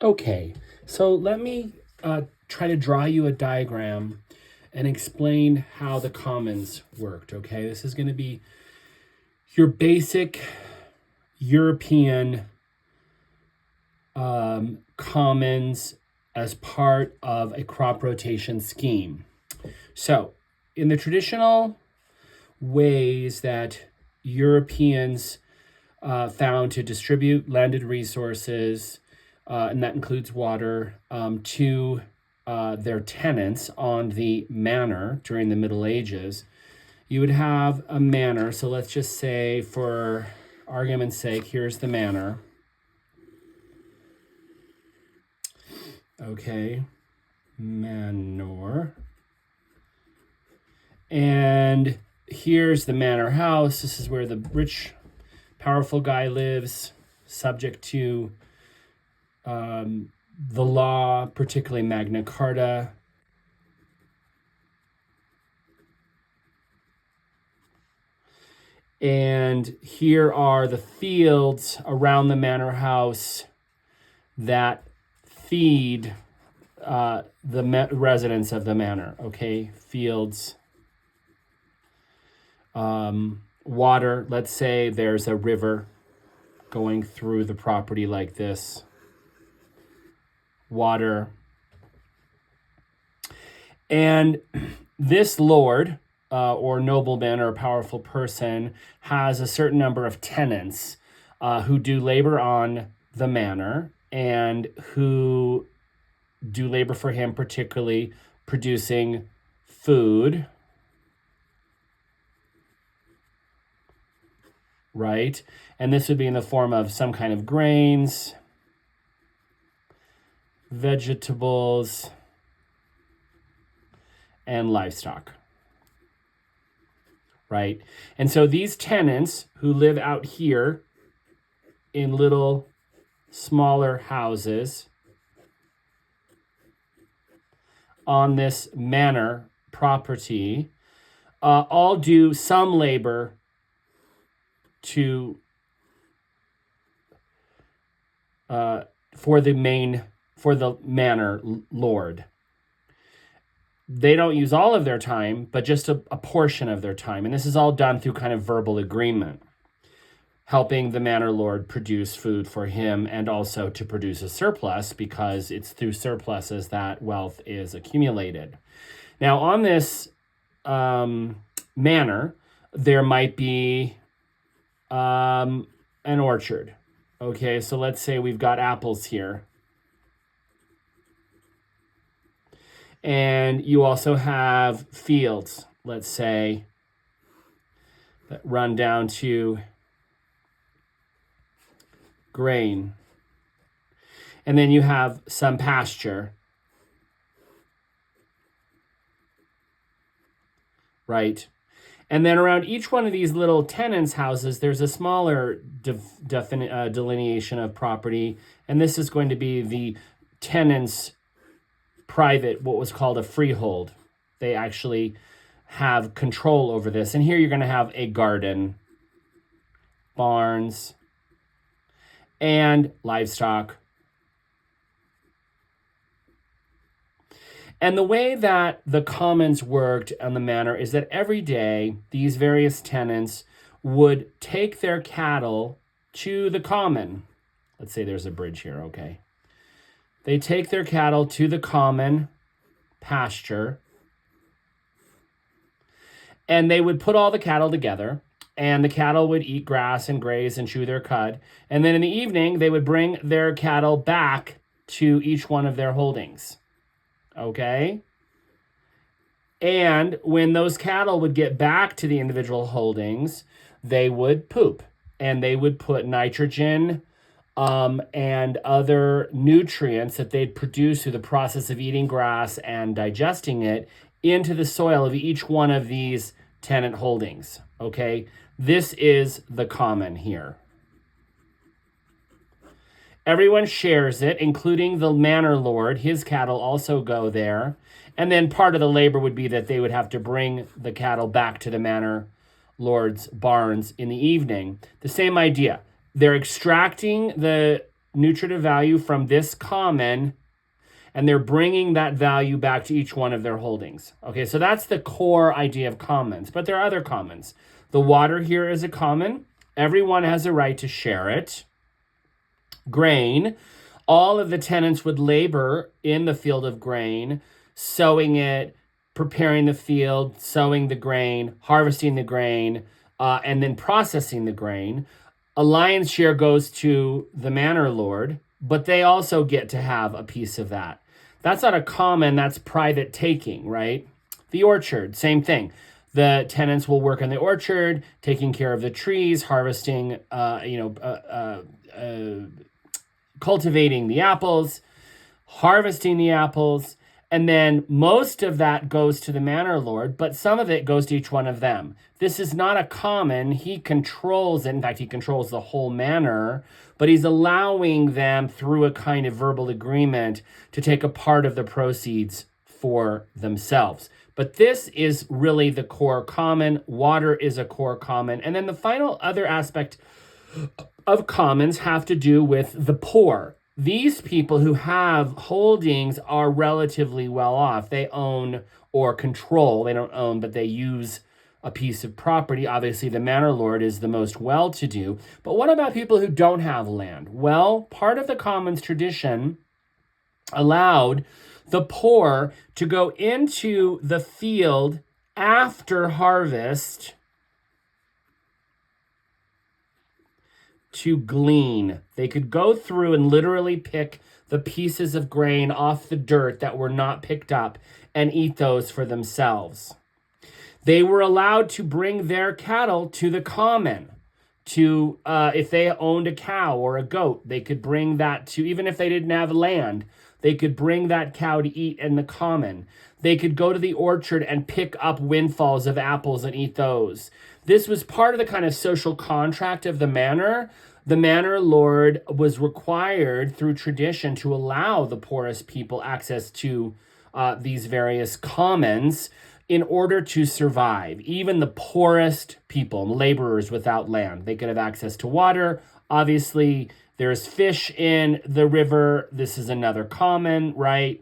Okay, so let me try to draw you a diagram and explain how the commons worked, okay? This is going to be your basic European commons as part of a crop rotation scheme. So, in the traditional ways that Europeans found to distribute landed resources, and that includes water, to their tenants on the manor during the Middle Ages, you would have a manor. So let's just say, for argument's sake, here's the manor. Okay, manor. And here's the manor house. This is where the rich, powerful guy lives, subject to the law, particularly Magna Carta. And here are the fields around the manor house that feed the residents of the manor. Okay, fields, water. Let's say there's a river going through the property like this. Water. And this lord or nobleman or powerful person has a certain number of tenants who do labor on the manor and who do labor for him, particularly producing food, right? And this would be in the form of some kind of grains, vegetables, and livestock, right? And so these tenants who live out here in little smaller houses on this manor property all do some labor to for the manor lord. They don't use all of their time, but just a portion of their time. And this is all done through kind of verbal agreement, helping the manor lord produce food for him and also to produce a surplus, because it's through surpluses that wealth is accumulated. Now, on this manor, there might be an orchard. Okay, so let's say we've got apples here. And you also have fields, let's say, that run down to grain. And then you have some pasture, right? And then around each one of these little tenants' houses, there's a smaller delineation of property. And this is going to be the tenants' private, what was called a freehold. They actually have control over this. And here you're going to have a garden, barns, and livestock. And the way that the commons worked on the manor is that every day these various tenants would take their cattle to the common. Let's say there's a bridge here, okay. They take their cattle to the common pasture, and they would put all the cattle together, and the cattle would eat grass and graze and chew their cud. And then in the evening, they would bring their cattle back to each one of their holdings. Okay? And when those cattle would get back to the individual holdings, they would poop, and they would put nitrogen and other nutrients that they'd produce through the process of eating grass and digesting it into the soil of each one of these tenant holdings. Okay, this is the common here. Everyone shares it, including the manor lord. His cattle also go there. And then part of the labor would be that they would have to bring the cattle back to the manor lord's barns in the evening. The same idea. They're extracting the nutritive value from this common, and they're bringing that value back to each one of their holdings. Okay, so that's the core idea of commons, but there are other commons. The water here is a common. Everyone has a right to share it. Grain, all of the tenants would labor in the field of grain, sowing it, preparing the field, sowing the grain, harvesting the grain, and then processing the grain. A lion's share goes to the manor lord, but they also get to have a piece of that. That's not a common, that's private taking, right? The orchard, same thing. The tenants will work in the orchard, taking care of the trees, harvesting, cultivating the apples, harvesting the apples, and then most of that goes to the manor lord, but some of it goes to each one of them. This is not a common. He controls it. In fact, he controls the whole manor, but he's allowing them through a kind of verbal agreement to take a part of the proceeds for themselves. But this is really the core common. Water is a core common. And then the final other aspect of commons have to do with the poor. These people who have holdings are relatively well off. They own or control. They don't own, but they use a piece of property. Obviously, the manor lord is the most well-to-do. But what about people who don't have land? Well, part of the commons tradition allowed the poor to go into the field after harvest to glean. They could go through and literally pick the pieces of grain off the dirt that were not picked up and eat those for themselves. They were allowed to bring their cattle to the common. To if they owned a cow or a goat, they could bring that to, even if they didn't have land, they could bring that cow to eat in the common. They could go to the orchard and pick up windfalls of apples and eat those. This was part of the kind of social contract of the manor. The manor lord was required through tradition to allow the poorest people access to these various commons in order to survive. Even the poorest people, laborers without land, they could have access to water. Obviously, there's fish in the river. This is another common, right?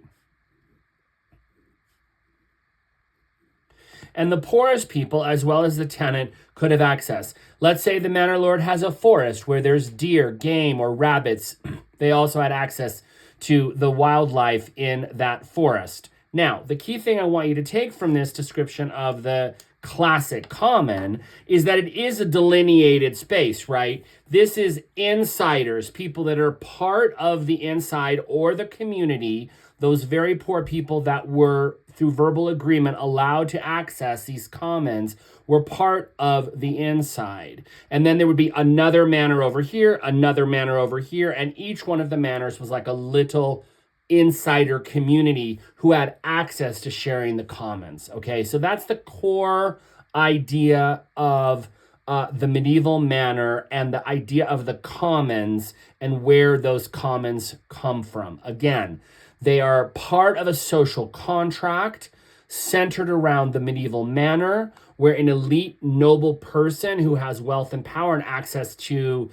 And the poorest people, as well as the tenant, could have access. Let's say the manor lord has a forest where there's deer, game, or rabbits. They also had access to the wildlife in that forest. Now, the key thing I want you to take from this description of the classic common is that it is a delineated space, right? This is insiders, people that are part of the inside or the community, those very poor people that were, through verbal agreement, allowed to access these commons were part of the inside. And then there would be another manor over here, another manor over here, and each one of the manors was like a little insider community who had access to sharing the commons. Okay, so that's the core idea of the medieval manor and the idea of the commons and where those commons come from. Again, they are part of a social contract centered around the medieval manor, where an elite noble person who has wealth and power and access to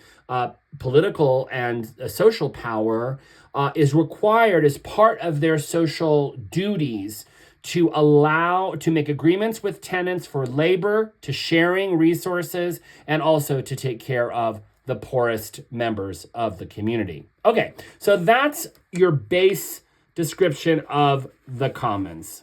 political and social power is required as part of their social duties to make agreements with tenants for labor, to sharing resources, and also to take care of the poorest members of the community. Okay, so that's your base description of the commons.